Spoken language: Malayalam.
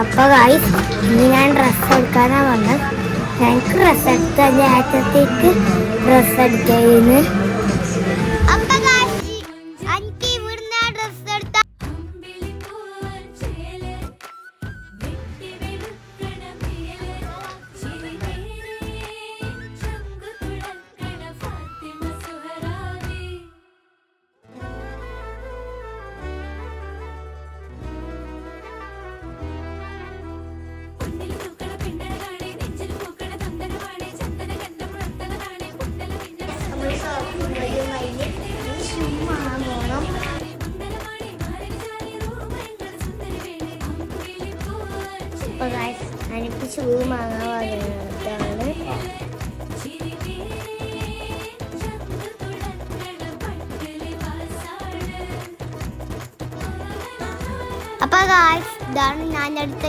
അപ്പോൾ ഗായ്സ് ഇനി ഞാൻ ഡ്രസ്സ് എടുക്കാനാണ് വന്നത്. ഞങ്ങൾക്ക് ഡ്രസ്സ് എടുത്ത് എൻ്റെ ഏറ്റത്തേക്ക് ഡ്രസ്സ് എടുക്കുന്നു. അപ്പോൾ ഗായ്സ് എനിക്ക് ഷൂ വാങ്ങാൻ വന്നതാണ്. അപ്പോൾ ഗായ്സ് ഇതാണ് ഞാൻ എടുത്ത